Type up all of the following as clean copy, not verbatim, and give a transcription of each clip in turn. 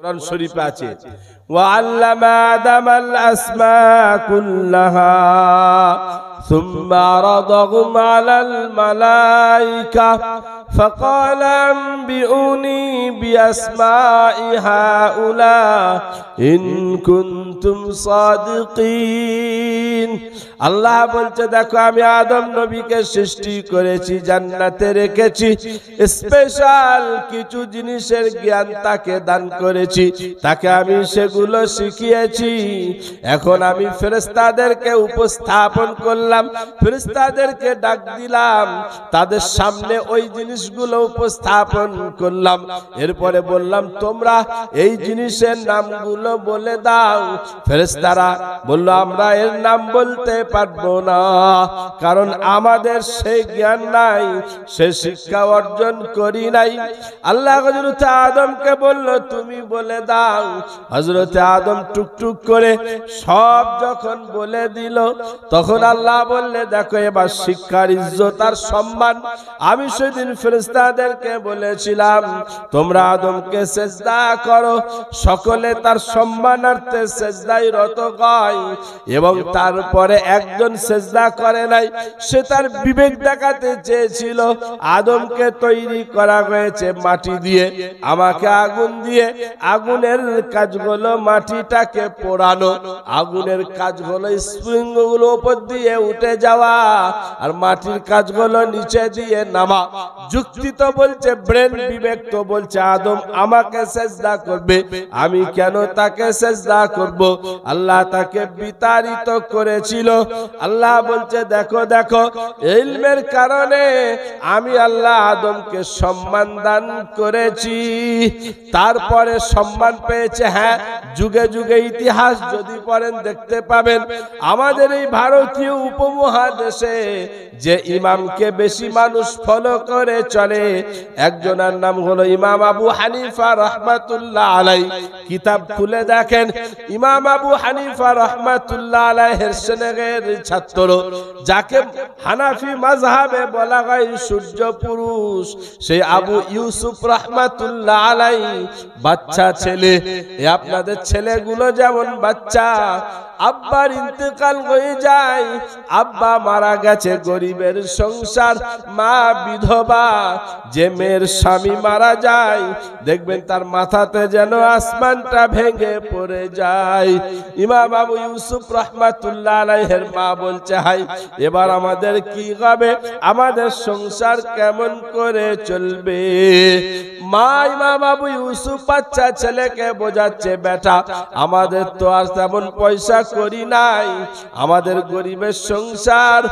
কুরআন শরীফে আছে ওয়া আল্লামা আদামাল আসমা কুল্লাহা সুম্মা আরাদাহুম আলাল মালাইকা فقال انبئوني بأسماء هؤلاء إن كنتم صادقين আল্লাহ বলছে দেখো আমি আদম নবীকে সৃষ্টি করেছি, জান্নাতে রেখেছি, স্পেশাল কিছু জিনিসের জ্ঞান তাকে দান করেছি, তাকে আমি সেগুলো শিখিয়েছি। এখন আমি ফেরেশতাদেরকে উপস্থাপন করলাম, ফেরেশতাদেরকে ডাক দিলাম, তাদের সামনে ওই জিনিসগুলো উপস্থাপন করলাম, এরপরে বললাম তোমরা এই জিনিসের নামগুলো বলে দাও। ফেরেশতারা বলল আমরা এর নাম বলতে পারবো না, কারণ আমাদের সেই জ্ঞান নাই, সে শিক্ষা অর্জন করি নাই। আল্লাহ হযরত আদমকে বলল তুমি বলে দাও। হযরত আদম টুকটুক করে সব যখন বলে দিল, তখন আল্লাহ বললে দেখো এবার শিক্ষার ইজ্জত আর সম্মান আমি সেদিন ফেরেশতাদেরকে বলেছিলাম তোমরা আদমকে সেজদা করো, সকলে তার সম্মানার্থে সেজদায় রত হয়, এবং তারপরে একজন সেজদা করে নাই, সে তার বিবেক দেখাতে চেয়েছিল। আদমকে তৈরি করা হয়েছে মাটি দিয়ে, আমাকে আগুন দিয়ে, আগুনের কাজ হলো মাটিটাকে পোড়ানো, আগুনের কাজ হলো স্প্রিং গুলো উপর দিয়ে উঠে যাওয়া, আর মাটির কাজ হলো নিচে দিয়ে নামা। যুক্তি তো বলছে, ব্রেন বিবেক তো বলছে আদম আমাকে সেজদা করবে, আমি কেন তাকে সেজদা করব? আল্লাহ তাকে বিতাড়িত করেছিল। আল্লাহ বলছে দেখো দেখো ইলমের কারণে আমি আল্লাহ আদমকে সম্মান দান করেছি, তারপরে সম্মান পেয়েছে। হ্যাঁ, যুগে যুগে ইতিহাস যদি পড়েন দেখতে পাবেন আমাদের এই ভারতীয় উপমহাদেশে যে ইমামকে বেশি মানুষ ফলো করে চলে, একজনের নাম হলো ইমাম আবু হানিফা রাহমাতুল্লাহ আলাইহি। কিতাব খুলে দেখেন, ইমাম আবু হানিফা রাহমাতুল্লাহ আলাইহির সেনেগের ছাত্র, যাকে হানাফি মাযহাবে বলা হয় সূর্য পুরুষ, সেই আবু ইউসুফ রাহমাতুল্লাহ আলাইহি বাচ্চা ছেলে। এই আপনাদের ছেলেগুলো যেমন বাচ্চা, আব্বার ইন্তেকাল হয়ে যায়, আব্বা মারা গেছে, গরিবের সংসার, মা বিধবা, যে মেয়ের স্বামী মারা যায় দেখবেন তার মাথাতে যেন আসমানটা ভেঙে পড়ে যায়। ইমাম আবু ইউসুফ রাহমাতুল্লাহ আলাইহির মা বলছে হাই এবার আমাদের কি হবে, আমাদের সংসার কেমন করে চলবে? মা ইমাম আবু ইউসুফ বাচ্চা ছেলেকে বোঝাচ্ছে বেটা আমাদের তো আর তেমন পয়সা করি নাই, আমাদের গরিবের সংসার,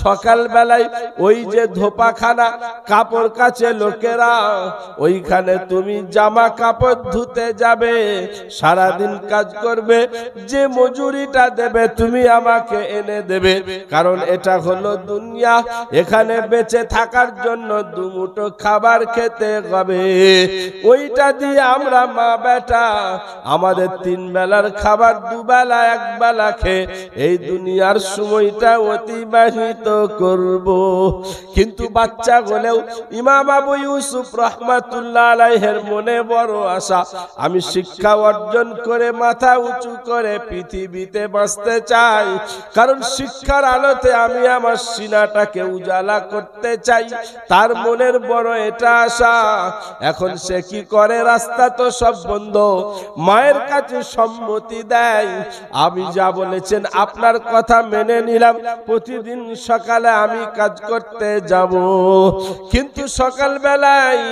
সকাল বেলায় ওই যে ধোপাখানা কাপড় কাচে লোকেরা, ওইখানে তুমি জামা কাপড় ধুতে যাবে, সারাদিন কাজ করবে, যে মজুরিটা দেবে তুমি আমাকে এনে দেবে, কারণ এটা হলো দুনিয়া, এখানে বেঁচে থাকার জন্য দুমুঠো খাবার খেতে হবে, ওইটা দিয়ে আমরা মা বেটা আমাদের তিন বেলার খাবার দুবেলা এক বেলা খেয়ে এই দুনিয়ার সময়টা অতিবাহিত করব। কিন্তু বাচ্চা হলেও ইমাম আবু ইউসুফ রাহমাতুল্লাহ আলাইহির মনে বড় আশা, আমি শিক্ষা অর্জন করে মাথা উঁচু করে পৃথিবীতে বাঁচতে চাই, কারণ শিক্ষার আলোতে আমি আমার সিনাটাকে উজালা করতে চাই, তার মনের বড় এটা আশা। এখন সে কি করে, রাস্তা তো সব বন্ধ, মায়ের কাছে সম্মতি দেয়, আমি যা বলেছেন আপনার কথা মেনে নিলাম, প্রতিদিন সকালে আমি কাজ করতে যাব। কিন্তু সকাল বেলায়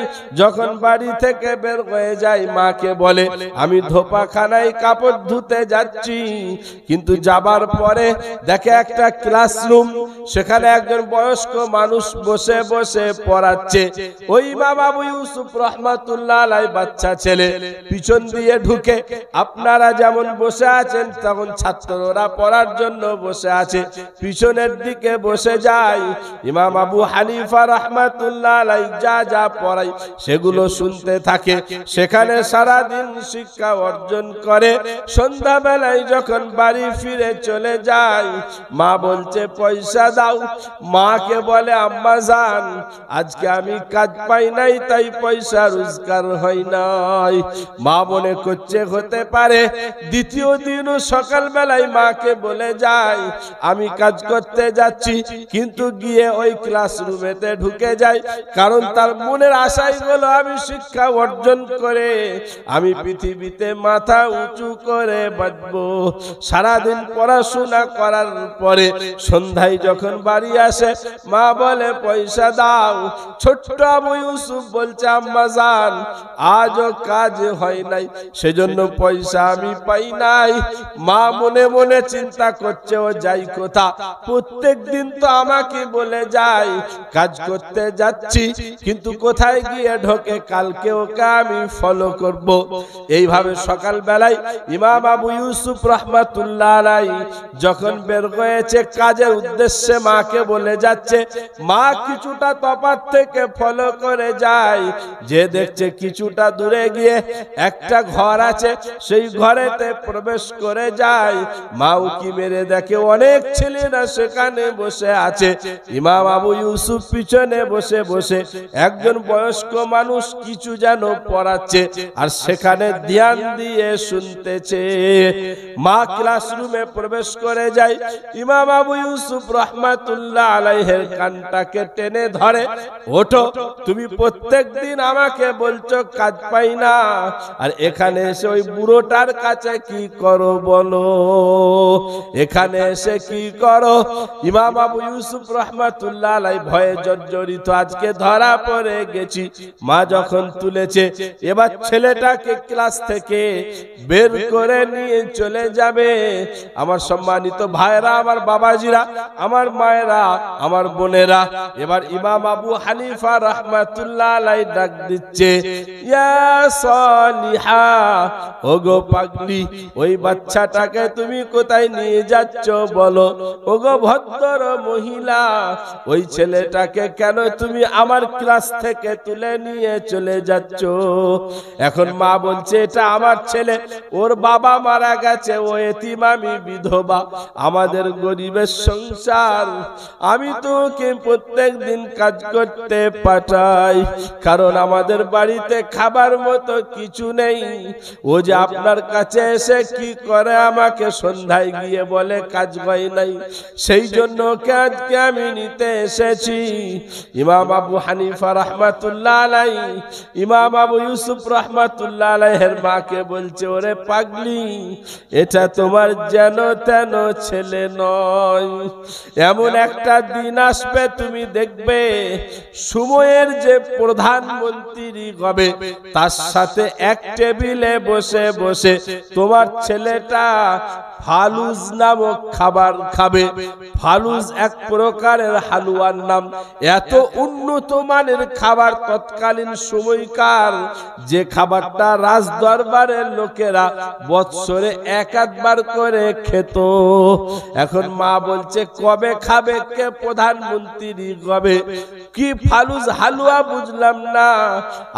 যখন বাড়ি থেকে বের হয়ে যায় মাকে বলে আমি ধোপাখানায় কাপড় ধুতে যাচ্ছি, কিন্তু যাবার পরে দেখে একটা ক্লাসরুম, সেখানে একজন বয়স্ক মানুষ বসে বসে পড়াচ্ছে, ওই ইমাম আবু ইউসুফ রাহমাতুল্লাহ আলাইহি বাচ্চা ছেলে পিছন দিয়ে ঢুকে, আপনারা যেমন বসে আছেন তখন ছাত্ররা পড়ার জন্য বসে আছে, পিছনের দিকে বসে যায়। ইমাম আবু হানিফা রাহমাতুল্লাহ আলাইহি যা যা পড়ায় সেগুলো শুনতে থাকে, সেখানে সারা দিন শিক্ষা অর্জন করে। সন্ধ্যাবেলায় যখন বাড়ি ফিরে চলে যায়, মা বলছে পয়সা দাও। মাকে বলে আম্মা জান, আজকে আমি কাজ পাই নাই, তাই পয়সা রোজগার হয় নাই। মা মনে করছে হতে পারে দ্বিতীয় দিনও সকালবেলায় মাকে বলে যায় আমি কাজ করতে যাচ্ছি, কিন্তু গিয়ে ওই ক্লাসরুমেতে ঢুকে যায়। কারণ তার মনের আশাই হলো আমি শিক্ষা অর্জন করে আমি পৃথিবীতে মাথা উঁচু করে বাঁচবো। সারাদিন পড়াশোনা করার পরে সন্ধ্যায় যখন বাড়ি আসে, মা বলে পয়সা দাও। ছোট্ট আবু ইউসুফ বলছে আম্মা জান, আজও কাজ হয় নাই, সেজন্য পয়সা আমি পাই নাই। মা মনে মনে চিন্তা করছে ও যাই কোথা, প্রত্যেক দিন তো আমাকে বলে যায় কাজ করতে যাচ্ছি, কিন্তু কোথায় গিয়ে ঢোকে, কালকে ওকে আমি ফলো করব। এইভাবে সকাল বেলায় ইমাম আবু ইউসুফ রাহমাতুল্লাহ আলাইহি যখন বের হয়েছে কাজের উদ্দেশ্যে, মাকে বলে যাচ্ছে, মা কিছুটা তফাৎ থেকে ফলো করে যায়, যে দেখছে কিছুটা দূরে গিয়ে একটা ঘর আছে, সেই ঘরেতে প্রবেশ করে যায়। মা উকি মেরে দেখে অনেক ছেলেরা সেখানে বসে আছে। ইমাম আবু ইউসুফ পিছনে বসে বসে একজন বয়স্ক মানুষ কিছু যেন পড়াচ্ছে, আর সেখানে ধ্যান দিয়ে শুনতেছে। মা ক্লাসরুমে প্রবেশ করে যায়। ইমাম আবু ইউসুফ রাহমাতুল্লাহ আলাইহির কানটাকে টেনে ধরে, ওঠো, তুমি প্রত্যেক দিন আমাকে বলছো কাজ পাই না, আর এখানে এসে ওই বুড়োটার কাছে কি করো বলো, এখানে এসে কি করো? ইমাম আবু ইউসুফ রাহমাতুল্লাহ আলাইহি ভয়ে জর্জরিত, আজকে ধরা পড়ে গেছি। মা যখন তুলেছে, এবার ছেলেটাকে ক্লাস থেকে বের করে নিয়ে চলে যাবে। আমার সম্মানিত ভাইরা, আমার বাবাজিরা, আমার মায়েরা, আমার বোনেরা, এবার ইমাম আবু হানিফা রাহমাতুল্লাহ আলাইহি ডাক দিচ্ছে, ইয়া সালিহা, ওগো পাগলি, ওই বাচ্চাটাকে তুমি কোথায় নিয়ে যাচ্ছ বলো? ওগো ভদ্র মহিলা, ওই ছেলেটাকে কেন তুমি আমার ক্লাস থেকে তুলে নিয়ে চলে যাচ্ছ? এখন মা বলছে এটা আমার ছেলে, ওর বাবা মারা গেছে, ও এতিম, আমি বিধবা, আমাদের গরিবের সংসার, আমি তো ওকে প্রত্যেক দিন কাজ করতে পাঠাই, কারণ আমাদের বাড়িতে খাবার মতো কিছু নেই। ও যে আপনার কাছে এসে কি করে, আমাকে সন্ধ্যায় গিয়ে বলে কাজ হয় নাই, সেই জন্য আজকে আমি নিতে এসেছি। ইমাম আবু হানিফা রাহমাতুল্লাহ আলাইহি, ইমাম আবু ইউসুফ রাহমাতুল্লাহ আলাইহির মাকে বলছে, ওরে পাগলি, এটা তোমার যেন তেন ছেলে নয়। এমন একটা দিন আসবে তুমি দেখবে সময়ের যে প্রধানমন্ত্রী হবে, তার সাথে এক টেবিলে বসে বসে তোমার ছেলেটা ফালুজ নামক খাবার খাবে। ফালুজ এক প্রকারের হালুয়ার নাম। এত উন্নত মানের খাবার তৎকালীন সময়কার, যে খাবারটা রাজ দরবারের লোকেরা বৎসরে এক একবার করে খেত। এখন মা বলছে কবে খাবে কে প্রধানমন্ত্রী হবে? কি ফালুজ হালুয়া বুঝলাম না,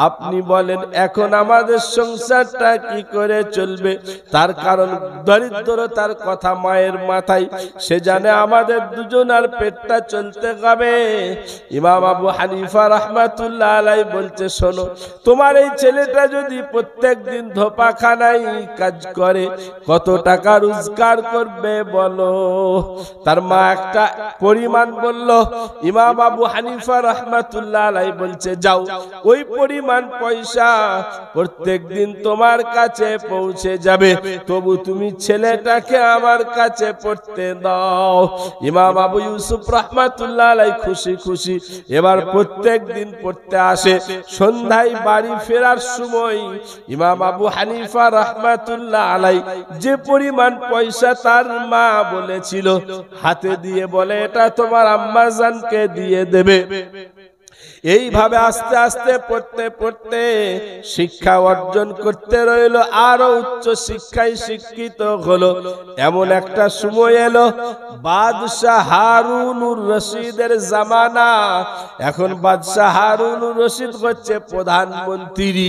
আপনি বলেন এখন আমাদের সংসারটা কি করে চলবে? তার কারণ দরিদ্রতার কথা মায়ের মাথায়, সে জানে আমাদের দুজনার পেটটা চলতে হবে। ইমাম আবু হানিফা রাহমাতুল্লাহ আলাইহি বলছে, শোনো, তোমার এই ছেলেটা যদি প্রত্যেক দিন ধোপাখানায় কাজ করে কত টাকা রোজগার করবে বলো? তার মা একটা পরিমাণ বলল। ইমাম আবু হানিফা রাহমাতুল্লাহ আলাইহি বলছে, যাও, ওই পরিমাণ পয়সা প্রত্যেক দিন তোমার কাছে পৌঁছে যাবে, তবু তুমি ছেলেটাকে আমার কাছে পড়তে দাও। ইমাম আবু ইউসুফ রাহমাতুল্লাহ আলাইহি খুশি খুশি এবার প্রত্যেক দিন পড়তে আসে। সন্ধ্যায় বাড়ি ফেরার সময় ইমাম আবু হানিফা রাহমাতুল্লাহ আলাইহি যে পরিমাণ পয়সা তার মা বলেছিল হাতে দিয়ে বলে, এটা তোমার আম্মা জানকে দিয়ে দেবে। এইভাবে আস্তে আস্তে পড়তে পড়তে শিক্ষা অর্জন করতে রইল, আরো উচ্চ শিক্ষায় শিক্ষিত হলো। এমন একটা সময় এলো বাদশাহ হারুনুর রশিদের জামানা। এখন বাদশাহ হারুনুর রশিদ হচ্ছে প্রধানমন্ত্রী।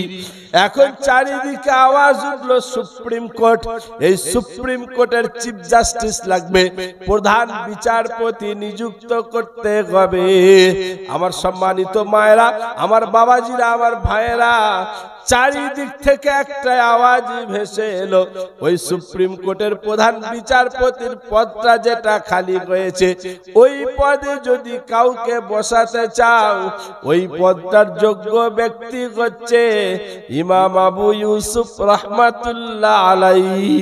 এখন চারিদিকে আওয়াজ উঠলো সুপ্রিম কোর্ট, এই সুপ্রিম কোর্টের চিফ জাস্টিস লাগবে, প্রধান বিচারপতি নিযুক্ত করতে হবে। আমার সম্মানিত মায়েরা, আমার বাবাজিরা, আমার ভাইয়েরা, চারিদিক থেকে একটা আওয়াজ ভেসে এলো, ওই সুপ্রিম কোর্টের প্রধান বিচারপতির পদটা যেটা খালি হয়েছে, ওই পদে যদি কাউকে বসাতে চাও, ওই পদটার যোগ্য ব্যক্তি হচ্ছে ইমাম আবু ইউসুফ রাহমাতুল্লাহ আলাইহি।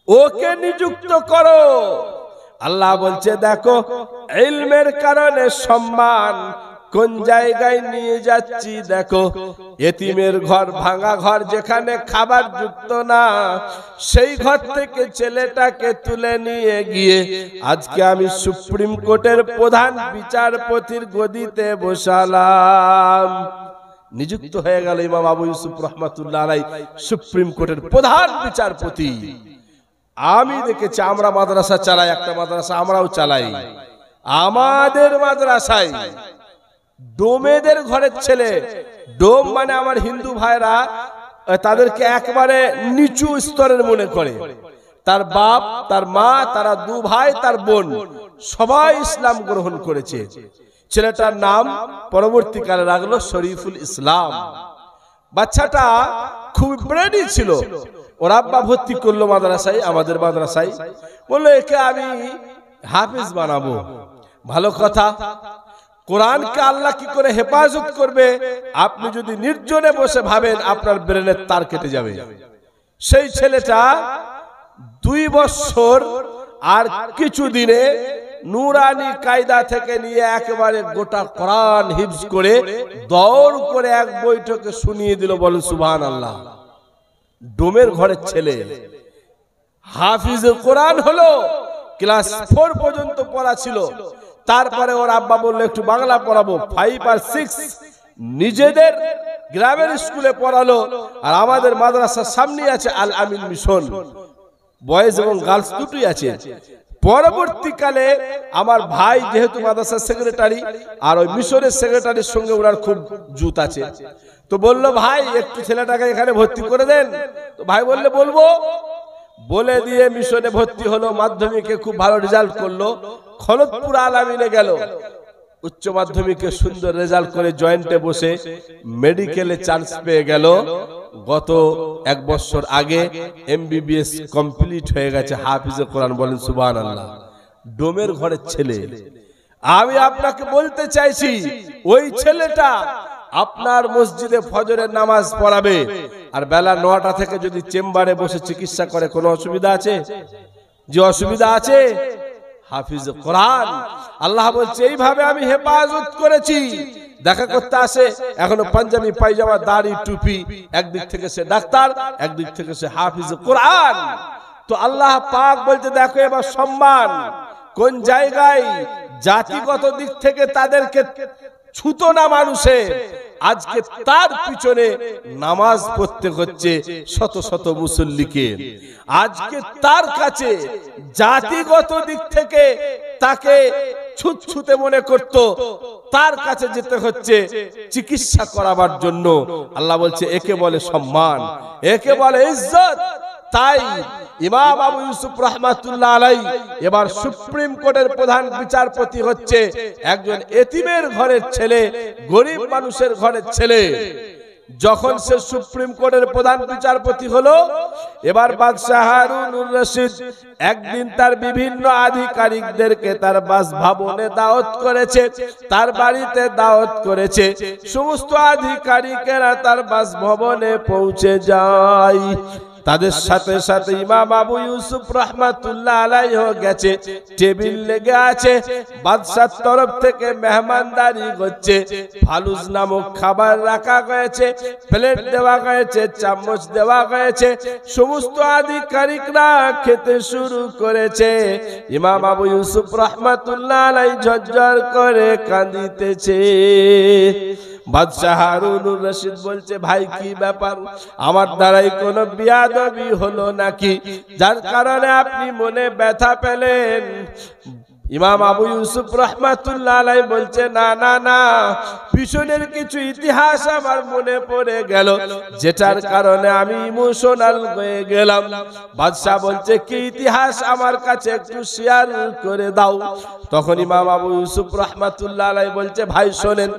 ওকে নিযুক্ত করো। আল্লাহ বলছে দেখো ইলমের কারণে সম্মান কোন জায়গায় নিয়ে যাচ্ছি। দেখো এতিমের ঘর, ভাঙা ঘর, যেখানে খাবার যুক্ত না, সেই ঘর থেকে ছেলেটাকে তুলে নিয়ে গিয়ে আজকে আমি সুপ্রিম কোর্টের প্রধান বিচারপতির গদিতে বসালাম। নিযুক্ত হয়ে গেল ইমাম আবু ইউসুফ রাহমাতুল্লাহ আলাইহি সুপ্রিম কোর্টের প্রধান বিচারপতি। আমি দেখেছি, আমরা মাদ্রাসা চালাই, একটা মাদ্রাসা আমরাও চালাই, আমাদের মাদ্রাসায় ডোমেদের ঘরের ছেলে, ডোম মানে আমার হিন্দু ভাইরা তাদেরকে একবারে নিচু স্তরের মনে করে, তার বাপ, তার মা, তারা দু ভাই, তার বোন, সবাই ইসলাম গ্রহণ করেছে। ছেলেটার নাম পরবর্তীকালে রাখলো শরীফুল ইসলাম। বাচ্চাটা খুব ব্রেনি ছিল। ওর আব্বা ভর্তি করলো মাদ্রাসায়, আমাদের মাদ্রাসায়, বললো একে আমি হাফেজ বানাবো। ভালো কথা, কোরআনকে আল্লাহ কি করে হেফাজত করবে আপনি যদি নির্জনে বসে ভাবেন, আপনার ব্রেনের তার কেটে যাবে। সেই ছেলেটা 2 বছর আর কিছু দিনে নুরানি কায়দা থেকে নিয়ে একেবারে গোটা কোরআন হিফজ করে দৌড় করে এক বৈঠকে শুনিয়ে দিল। বলেন সুবহানাল্লাহ। ডোমের ঘরের ছেলে হাফিজে কোরআন হলো, ক্লাস 4 পর্যন্ত পড়া ছিল। তারপরে ওর আব্বা বললো একটু বাংলা পড়াবো, 5 আর 6 নিজেদের গ্রামের স্কুলে পড়ালো। আর আমাদের মাদ্রাসার সামনে আছে আল আমিন মিশন, বয়েজ এবং গার্লস দুটোই আছে। পরবর্তীকালে আমার ভাই যেহেতু মাদ্রাসার সেক্রেটারি, আর ওই মিশনের সেক্রেটারির সঙ্গে ওনার খুব জুত আছে, তো বললো ভাই একটু ছেলেটাকে এখানে ভর্তি করে দেন। তো ভাই বললে বলবো, বলে দিয়ে মিশনে ভর্তি হলো। মাধ্যমিকে খুব ভালো রেজাল্ট করলো, খলতপুর আল আমিনে গেল। উচ্চ মাধ্যমিকে সুন্দর রেজাল্ট করে জয়েন্টে বসে মেডিকেলে চান্স পেয়ে গেল। গত 1 বছর আগে MBBS কমপ্লিট হয়ে গেছে, হাফিজে কোরআন। বলেন সুবহানাল্লাহ। ডোমের ঘরের ছেলে। আমি আপনাকে বলতে চাইছি, ওই ছেলেটা আপনার মসজিদে ফজরের নামাজ পড়াবে, আর বেলা 9টা থেকে যদি চেম্বারে বসে চিকিৎসা করে, কোনো অসুবিধা আছে? যে অসুবিধা আছে হাফিজ কোরআন। আল্লাহ বলছে এইভাবে আমি হেফাজত করেছি। দেখা করতে আসে, এখনো পাঞ্জাবি পায়জামা, দাড়ি, টুপি, একদিক থেকে সে ডাক্তার, একদিক থেকে সে হাফিজ কোরআন। তো আল্লাহ পাক বলতে দেখো এবার সম্মান কোন জায়গায়, জাতিগত দিক থেকে তাদেরকে ছুতো না মানুষে, আজকে তার পিছনে নামাজ পড়তে হচ্ছে শত শত মুসল্লিকে। আজকে তার কাছে জাতিগত দিক থেকে তাকে ছুতছুতে মনে করত, তার কাছে যেতে হচ্ছে চিকিৎসা করাবার জন্য। আল্লাহ বলছে একে বলে সম্মান, একে বলে ইজ্জত। তাই ইমাম আবু ইউসুফ রাহমাতুল্লাহ আলাইহি এবার সুপ্রিম কোর্টের প্রধান বিচারপতি হচ্ছে একজন এতিমের ঘরের ছেলে, গরিব মানুষের ঘরের ছেলে। যখন সে সুপ্রিম কোর্টের প্রধান বিচারপতি হলো, এবার বাদশাহ হারুনুর রশিদ একদিন তার বিভিন্ন আধিকারিকদেরকে তার বাসভবনে দাওয়াত করেছে, তার বাড়িতে দাওয়াত করেছে। সমস্ত আধিকারিকেরা তার বাসভবনে পৌঁছে যায়। তাদের সাথে সাথে ইমাম আবু ইউসুফ রাহমাতুল্লাহ আলাইহি গেছে, টেবিল লেগে আছে, বাদশার তরফ থেকে মেহমানদারি হচ্ছে, ফালুস নামক খাবার রাখা হয়েছে, প্লেট দেওয়া হয়েছে, চামচ দেওয়া হয়েছে, সমস্ত আধিকারিকরা খেতে শুরু করেছে। ইমাম আবু ইউসুফ রাহমাতুল্লাহ আলাইহি ঝরঝর করে কাঁদিতেছে। বাদশাহ হারুনুর রশিদ বলছে, ভাই কি ব্যাপার, আমার দ্বারাই কোনো বিয়াদবি হলো নাকি, যার কারণে আপনি মনে ব্যথা পেলেন? ইমাম আবু ইউসুফ রাহমাতুল্লাহ আলাইহি বলছে, না না না, পিছনের কিছু ইতিহাস আমার মনে পড়ে গেল, যেটার কারণে আমি ইমোশনাল হয়ে গেলাম। বাদশা বলছে, কি ইতিহাস, আমার কাছে একটু শেয়ার করে দাও। তখন ইমাম আবু ইউসুফ রাহমাতুল্লাহ আলাইহি বলছে, ভাই শোনেন,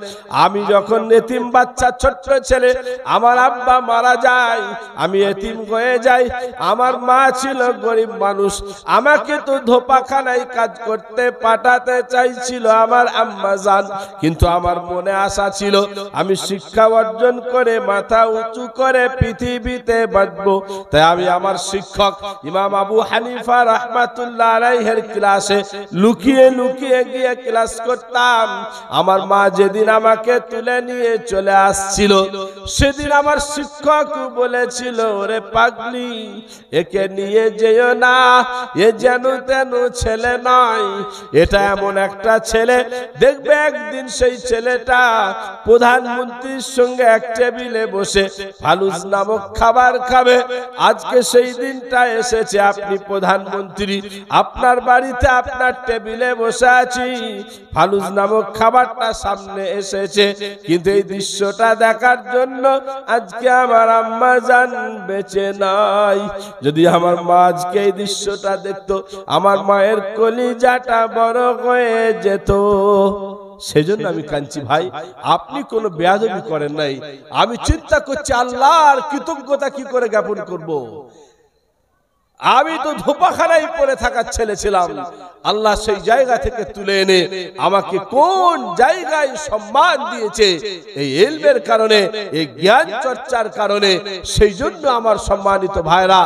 আমি যখন এতিম বাচ্চা, ছোট্ট ছেলে, আমার আব্বা মারা যায়, আমি এতিম হয়ে যাই। আমার মা ছিল গরিব মানুষ, আমাকে তো ধোপাখানায় কাজ করতে পাঠাতে চাইছিল আমার আম্মা জান, কিন্তু আমার মনে আশা ছিল আমি শিক্ষা অর্জন করে মাথা উঁচু করে পৃথিবীতে বাঁচবো। তাই আমি আমার শিক্ষক ইমাম আবু হানিফা রাহমাতুল্লাহ আলাইহির ক্লাসে লুকিয়ে লুকিয়ে গিয়ে ক্লাস করতাম। আমার মা যেদিন আমাকে তুলে নিয়ে চলে আসছিল, সেদিন আমার শিক্ষক বলেছিল, ওরে পাগলি, একে নিয়ে যেও না, এ যেন তেন ছেলে নয়, এটা এমন একটা ছেলে, দেখবে একদিন সেই ছেলেটা প্রধানমন্ত্রীর সঙ্গে এক টেবিলে বসে ফালুস নামক খাবার খাবে। আজকে সেই দিনটা এসেছে, আপনি প্রধানমন্ত্রী, আপনার বাড়িতে আপনার টেবিলে বসে আছি, ফালুস নামক খাবারটা সামনে এসেছে, কিন্তু এই দৃশ্যটা দেখার জন্য আজকে আমার আম্মা জান বেঁচে নাই। যদি আমার মা আজকে এই দৃশ্যটা দেখতো, আমার মায়ের কলিজাটা বড় হয়ে যেত। সেজন্য আমি কাঁদছি। ভাই, আপনি কোনো বেয়াদবি করেন নাই, আমি চিন্তা করছি আল্লাহর কৃতজ্ঞতা কি করে জ্ঞাপন করব। আমি তো ধোপাখানায় পড়ে থাকার ছেলে ছিলাম, আল্লাহ সেই জায়গা থেকে তুলে এনে আমাকে কোন জায়গায় সম্মান দিয়েছে, এই ইলমের কারণে, এই জ্ঞান চর্চার কারণে। সেই জন্য আমার সম্মানিত ভাইরা,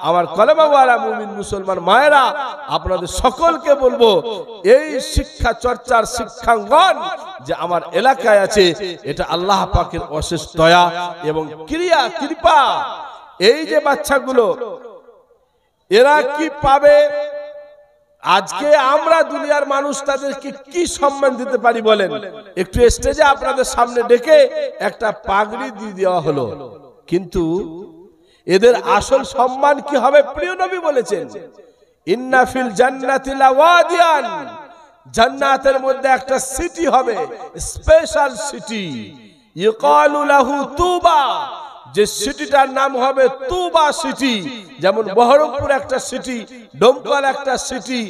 আমার কলেমাওয়ালা মুমিন মুসলমান মায়েরা, আপনাদের সকলকে বলবো, এই শিক্ষা চর্চার শিক্ষাঙ্গন যে আমার এলাকায় আছে, এটা আল্লাহ পাকের অশেষ দয়া এবং কৃপা। এই যে বাচ্চাগুলো, এরা কি পাবে? আজকে আমরা দুনিয়ার মানুষ তাদেরকে কি সম্মান দিতে পারি বলেন? একটু স্টেজে আপনাদের সামনে ডেকে একটা পাগড়ি দিয়ে দেওয়া হলো, কিন্তু এদের আসল সম্মান কি হবে? প্রিয় নবী বলেছেন, ইন্না ফিল জান্নাতি লাওয়াদিয়ান, জান্নাতের মধ্যে একটা সিটি হবে, স্পেশাল সিটি, ইকালু লাহু তুবা, যে সিটিটার নাম হবে তুবা সিটি। যেমন বহরমপুর একটা সিটি, ডোমকল একটা সিটি,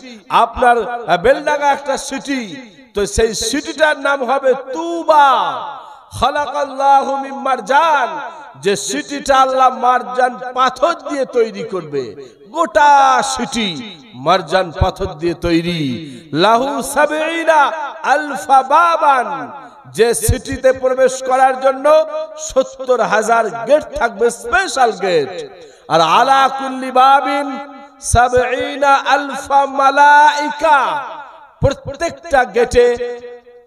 আপনার বেলডাঙ্গা একটা সিটি, তো সেই সিটিটার নাম হবে তুবা। খালাকাল্লাহু মিন মারজান, যে সিটিটা আল্লাহ মারজান পাথর দিয়ে তৈরি করবে, গোটা সিটি মারজান পাথর দিয়ে তৈরি। লাহু সাবঈনা আলফা বাবান, যে সিটিতে প্রবেশ করার জন্য ৭০,০০০ গেট থাকবে, স্পেশাল গেট। আর আলা কুল্লি বাবিন ৭০,০০০ মালাইকা, প্রত্যেকটা গেটে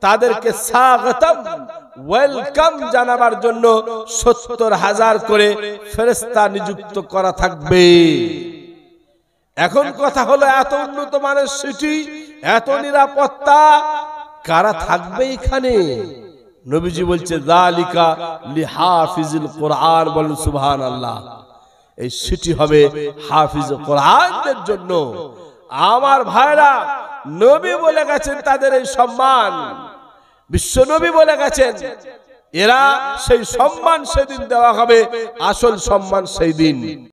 তাদেরকে স্বাগতম, ওয়েলকাম জানাবার জন্য ৭০,০০০ করে ফেরেশতা নিযুক্ত করা থাকবে। এখন কথা হলো, এত উন্নত মানের সিটি, এত নিরাপত্তা, কারা থাকবে এখানে? নবীজি বলছে, যালিকা লিহাফিজুল কোরআন, বলেন সুবহানাল্লাহ। এই সিটি হবে হাফিজ কোরআনদের জন্য। আমার ভাইরা, নবী বলে গেছেন তাদের এই সম্মান, বিশ্ব নবী বলে গেছেন, এরা সেই সম্মান সেদিন দেওয়া হবে, আসল সম্মান সেই দিন।